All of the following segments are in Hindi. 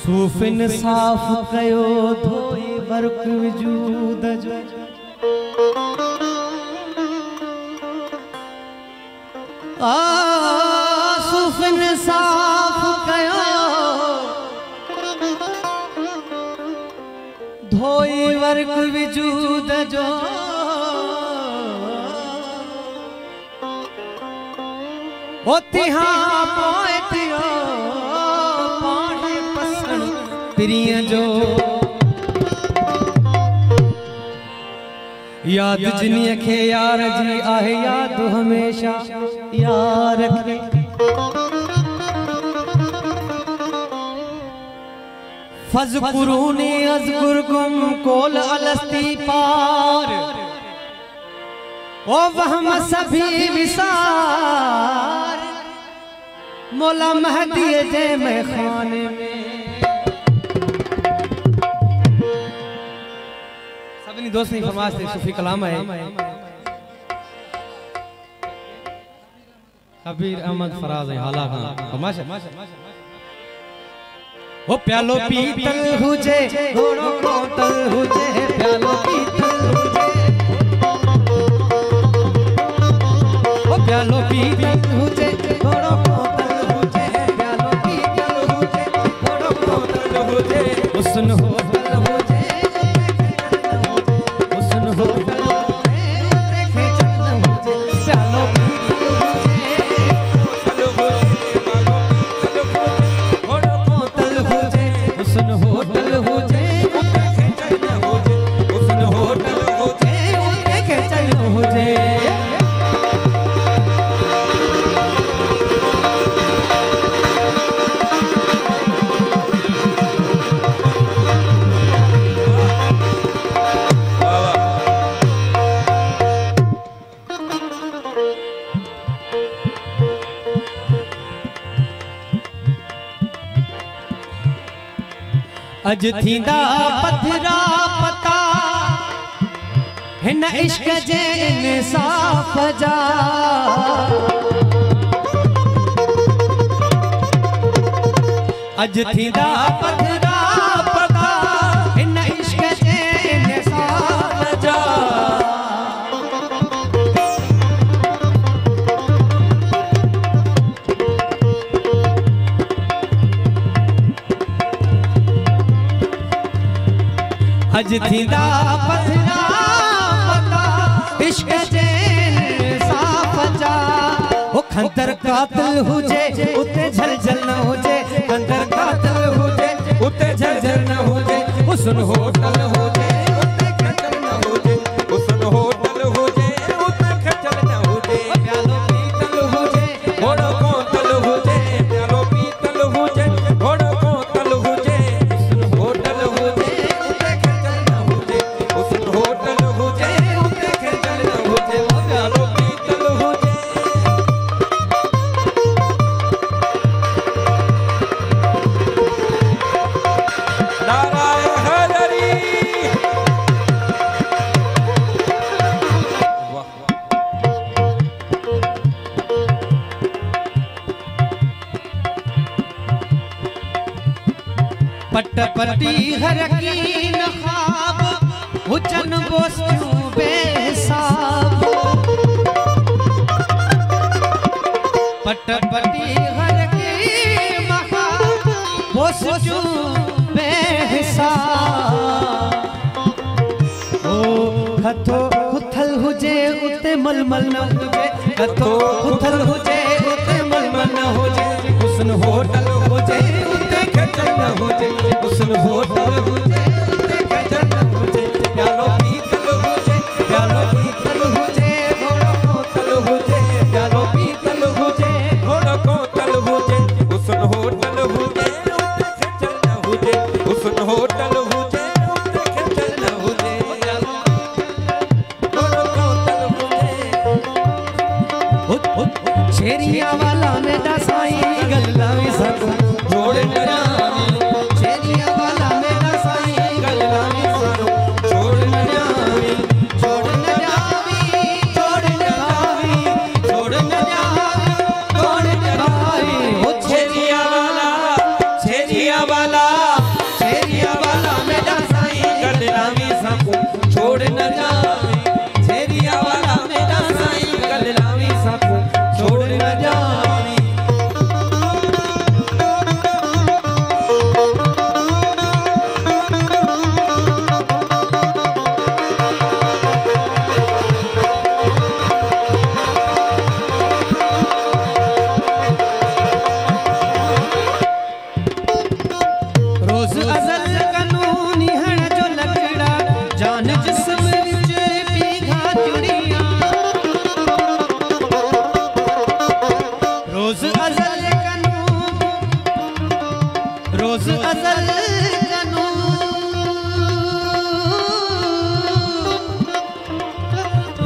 सूफिन साफ कयो धोई वर्क वजूद जो सूफिन साफ कयो धोई वर्क वजूद जो तिहां पोइतियो पाणे पसण प्रिय जो याद जिन्हीअ खे यार जी आहे याद हमेशा यार खे फज़कुरूनी अज़कुरकुम कोल अलस्ती पार ओ वहम सभी विसार मौला महदी जे में खाने में सबनी दोस्त नहीं फरमाश थे सूफी कलाम है कबीर अहमद फराज है हाला खान फरमाश ओ प्यालो पीतल हुजे घोड़ो कोतल हुजे प्यालो पीतल हुजे ओ प्यालो पीतल हुजे घोड़ो कोतल हुजे प्यालो पीतल हुजे घोड़ो कोतल हुजे हुस्न होतल हुजे हुस्न होतल हुजे देखे चंद हुजे प्यालो पीतल हुजे घोड़ो कोतल हुजे हुस्न होतल हुजे देखे चंद हुजे हुस्न होतल हुजे देखे चंद हुजे अज थींदा पथरा पता हिन इश्क जे इंसाफ जा अज थींदा पथरा पता हिन इश्क जे इंसाफ जा अज थींदा पथरा पता इश्क जे इंसाफ जा ओ खंदर कातिल हुजे उते झलझल न हुजे खंदर कातिल हुजे उते झलझल न हुजे हुस्न होटल हुजे उते खंदर न हुजे हुस्न होटल हुजे उते खंदर न हुजे प्यालो पीतल हुजे घोड़ो कोतल हुजे प्यालो पीतल हुजे घोड़ो कोतल हुजे हुस्न होटल हुजे उते खंदर न हुजे हुस्न होटल हुजे उते खंदर न हुजे प्यालो पीतल हुजे नारायण हरि पट पटी हर की ख्वाब हुजन बोस्तियों बेहिसाब पट पटी हर की ख्वाब बोस्तियों बेहिसाब ओ खतो उथल हुजे उते मलमल न हुजे खतो उथल हुजे उते मलमल न हुजे हुस्न होटल हुजे उते खचल न हुजे हुस्न होटल हुजे उते खचल न हुजे प्यालो पीतल हुजे प्यालो पीतल हुजे घोड़ो कोतल हुजे प्यालो पीतल हुजे घोड़ो कोतल हुजे हुस्न होटल हुजे उते खचल न हुजे हुस्न होटल हुजे उते खचल न हुजे घोड़ो कोतल हुजे शेरिया वाला में दसाई गल्ला भी सब जोड़ न जावी शेरिया वाला में दसाई गल्ला भी सब जोड़ न जावी जोड़ न जावी जोड़ न जावी जोड़ न जावी जोड़ न जावी शेरिया वाला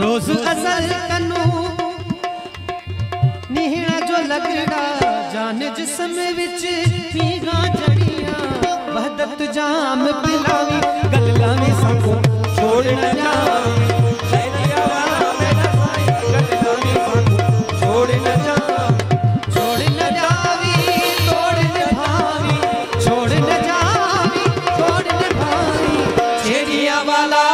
रोज अजल कनू निहड़ा जो लगड़ा जान जिस्म विच पीगा जड़िया वहदत जाम पिलावी गल्ला में सबको छोड़ न जावी शैलिया वाला मेरा साई गल्ला में सबको छोड़ न जावी छोड़ न जावी तोड़ न भावी छोड़ न जावी तोड़ न भावी छेड़िया वाला